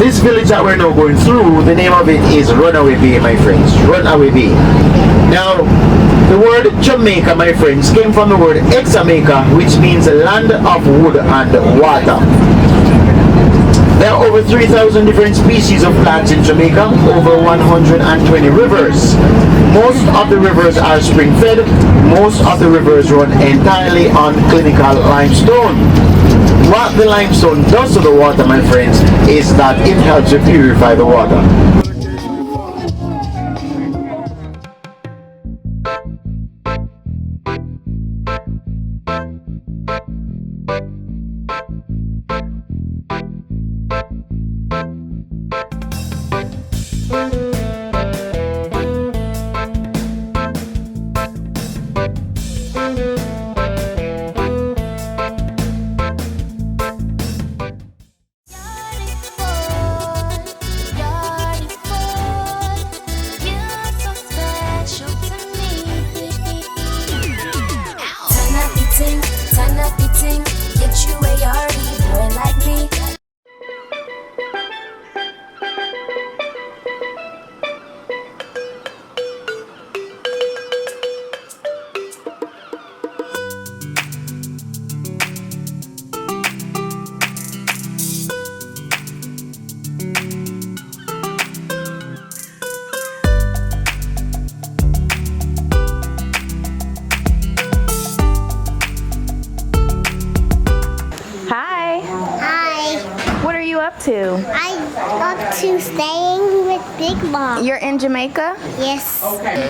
this village that we're now going through, the name of it is Runaway Bay, my friends. Runaway Bay. Now, the word Jamaica, my friends, came from the word ex-Jamaica, which means land of wood and water. There are over 3,000 different species of plants in Jamaica, over 120 rivers. Most of the rivers are spring-fed. Most of the rivers run entirely on clinical limestone. What the limestone does to the water, my friends, is that it helps to purify the water. I'm up to staying with Big Mom. You're in Jamaica? Yes. Okay.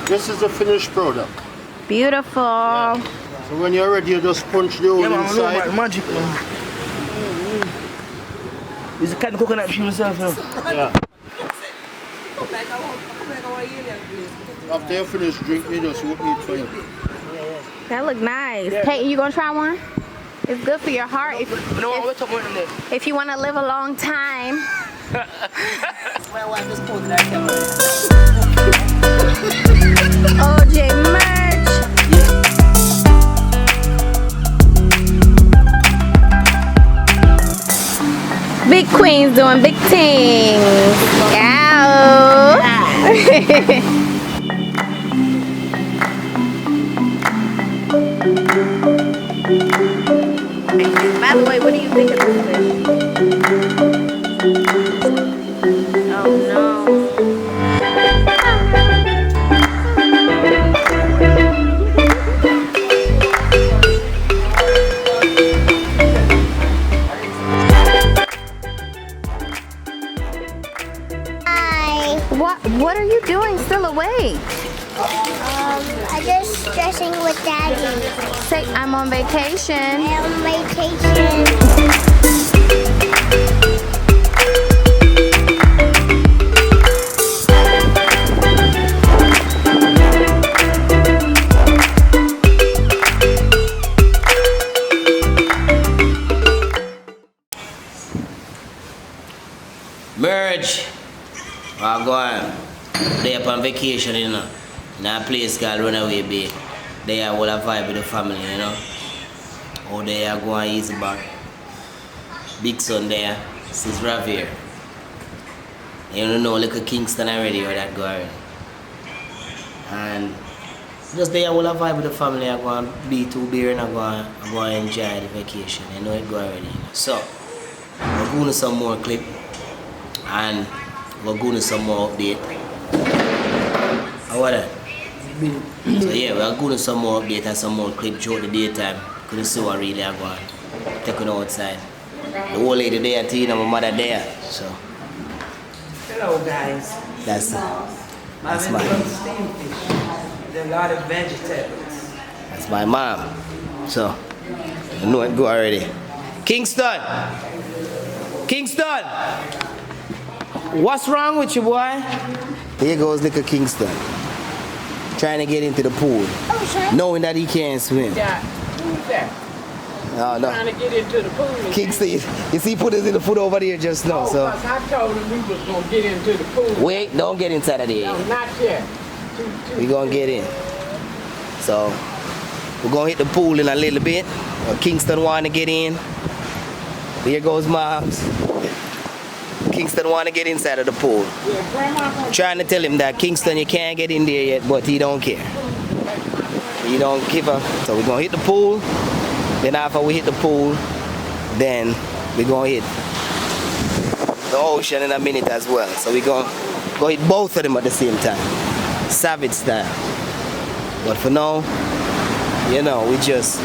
This is the finished product. Beautiful. Yeah. So when you're ready, you just punch the hole inside. Magic. It's a kind of coconut machine myself now. Yeah. After you finish drinking, just open it for you. That look nice. Hey, you gonna try one? It's good for your heart. If you want to live a long time. My wife just pulled that camera. OJ merch. Big queens doing big things. Ow. By the way, what do you think of this fish? Oh no. Hi. What are you doing still awake? I'm just stressing with Daddy. Say I'm on vacation. I'm on vacation. Merge. I'm going. They up on vacation, you know. In a place called Runaway Bay. They are all a vibe with the family, you know. Oh, they are going easy back. Big son there. This is Ravier. You don't know, little Kingston already where that go already. And just they are all a vibe with the family. I go and be too beer and I go and enjoy the vacation. You know it go already. So, we're going to some more clip. And we're going to some more update. How are that? So yeah, we're going to some more update and some more clip throughout the daytime. Couldn't see what really I'm going. Taking outside. The old lady there, Tina, my mother there. So. Hello guys. That's my. Steamed fish. There's a lot of vegetables. That's my mom. So, you know it go already. Kingston! Kingston! What's wrong with you, boy? Here goes little Kingston. Trying to get into the pool. Knowing that he can't swim. Yeah, who's that? No. Trying to get into the pool. Kingston, you see, he put his little foot over there just now. So. I told him we was going to get into the pool. Wait, don't get inside of there. No, not yet. We're going to get in. So, we're going to hit the pool in a little bit. Kingston want to get in. There goes Moms. Kingston want to get inside of the pool. Trying to tell him that Kingston, you can't get in there yet, but he don't care. He don't give up. So we're going to hit the pool. Then after we hit the pool, then we're going to hit the ocean in a minute as well. So we're going to go hit both of them at the same time. Savage style. But for now, you know, we just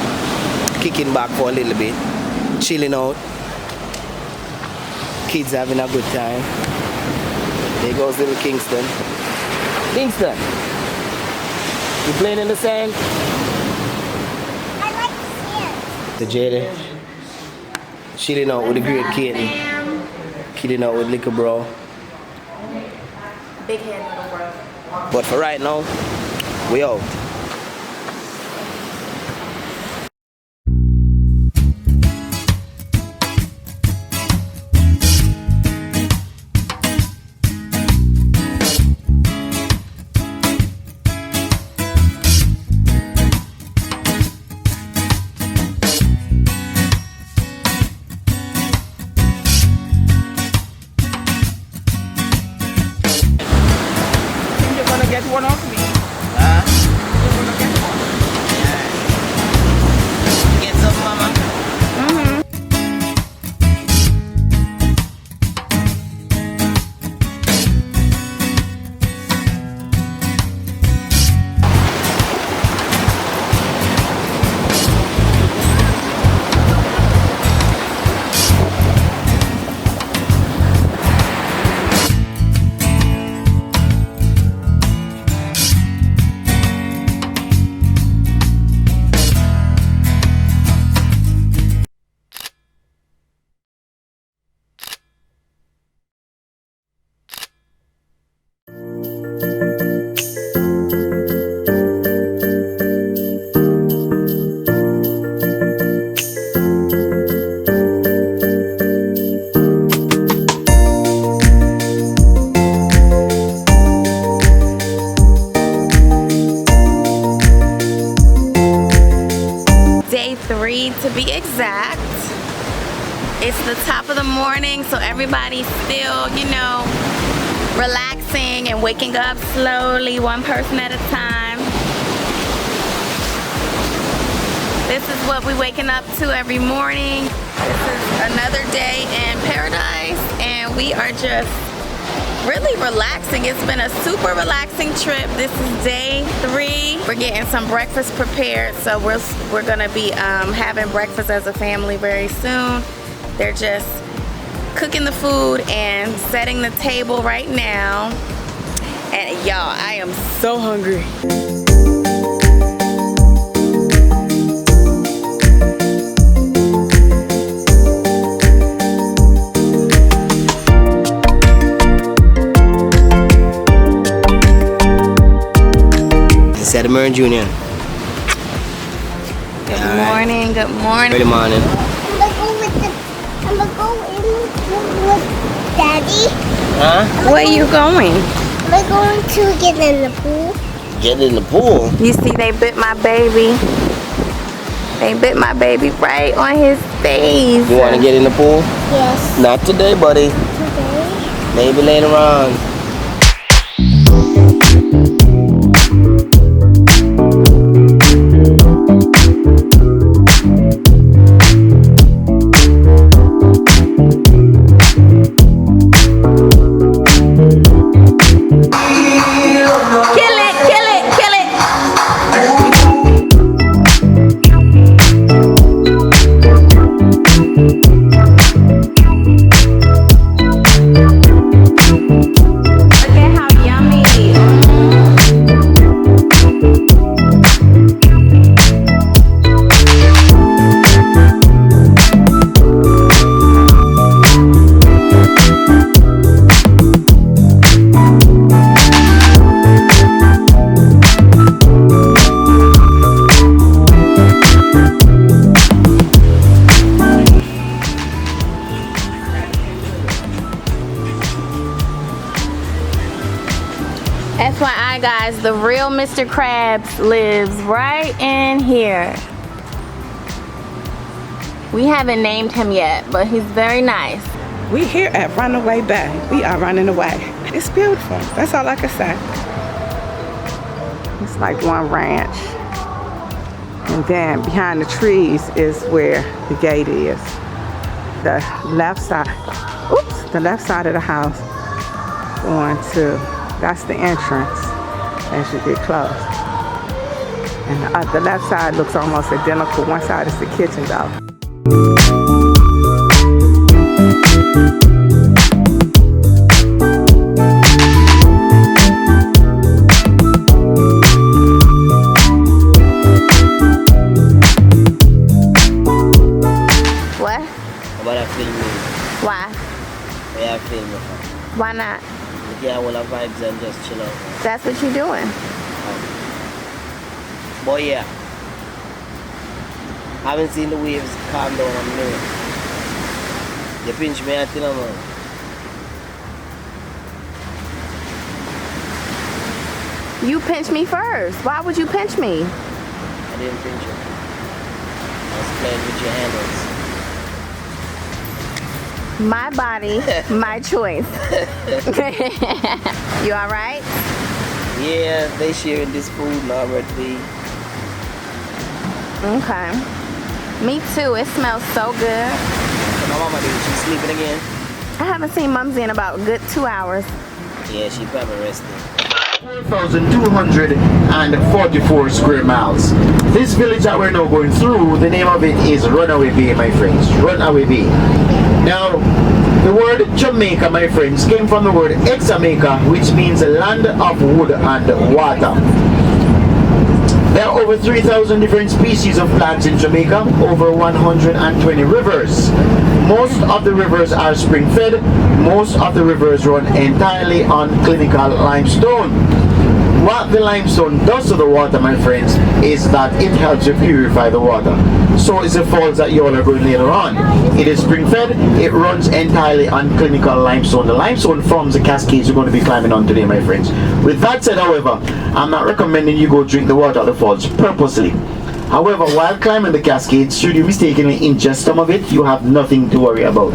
kicking back for a little bit. Chilling out. Kids having a good time. There goes little Kingston. Kingston! You playing in the sand? I like the sand. The Jada. Chilling out with the great Katie. Killing out with Liquor Bro. Big head little bro. But for right now, we out. One off me. Huh? Get some, mama. Day 3 to be exact. It's the top of the morning, so everybody's still, you know, relaxing and waking up slowly, one person at a time. This is what we're waking up to every morning. This is another day in paradise, and we are just really relaxing. It's been a super relaxing trip. This is day 3. We're getting some breakfast prepared, so we're gonna be having breakfast as a family very soon. They're just cooking the food and setting the table right now. And y'all, I am so hungry. It's Admiral Jr. Good morning, good morning. Good morning. I'm gonna go in with Daddy. Huh? Where are you going? I'm going to get in the pool. Get in the pool. You see, they bit my baby. They bit my baby right on his face. You want to get in the pool? Yes. Not today, buddy. Today. Maybe later on. FYI guys, the real Mr. Krabs lives right in here. We haven't named him yet, but he's very nice. We here at Runaway Bay. We are running away. It's beautiful. That's all I can say. It's like one ranch. And then behind the trees is where the gate is. The left side, the left side of the house going to, that's the entrance as you get close. And the left side looks almost identical. One side is the kitchen though. What? But I feel me. Why? Yeah, I feel me. Why not? Yeah, all the vibes and just chill out. That's what you're doing. But yeah, I haven't seen the waves calm down on me. You pinch me until I'm on. You pinched me first. Why would you pinch me? I didn't pinch you. I was playing with your handles. My body, my choice. You all right? Yeah, they sharing this food now, already. Okay. Me too. It smells so good. My mama did. She's sleeping again. I haven't seen Mumsy in about a good 2 hours. Yeah, she probably rested. 4,244 square miles. This village that we're now going through, the name of it is Runaway Bay, my friends. Runaway Bay. Now, the word Jamaica, my friends, came from the word Jamaica, which means land of wood and water. There are over 3,000 different species of plants in Jamaica, over 120 rivers. Most of the rivers are spring-fed. Most of the rivers run entirely on clinical limestone. What the limestone does to the water, my friends, is that it helps to purify the water. So is the falls that you all are going later on. It is spring-fed. It runs entirely on clinical limestone. The limestone forms the cascades you're going to be climbing on today, my friends. With that said, however, I'm not recommending you go drink the water of the falls purposely. However, while climbing the cascades, should you mistakenly ingest some of it, you have nothing to worry about.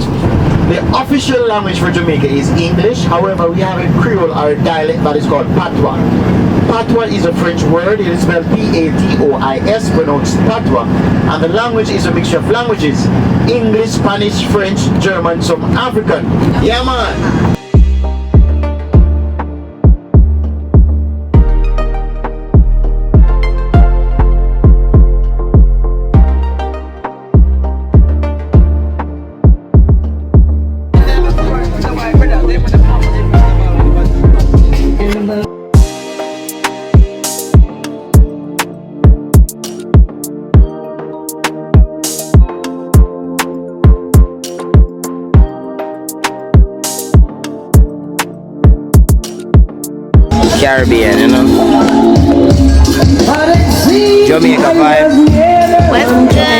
The official language for Jamaica is English. However, we have a Creole or a dialect that is called Patois. Patois is a French word. It is spelled P-A-T-O-I-S, pronounced Patois. And the language is a mixture of languages: English, Spanish, French, German, some African. Yeah, man. Caribbean, you know. Jamaica vibe. What's good?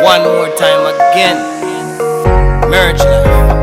One more time again. Merge life.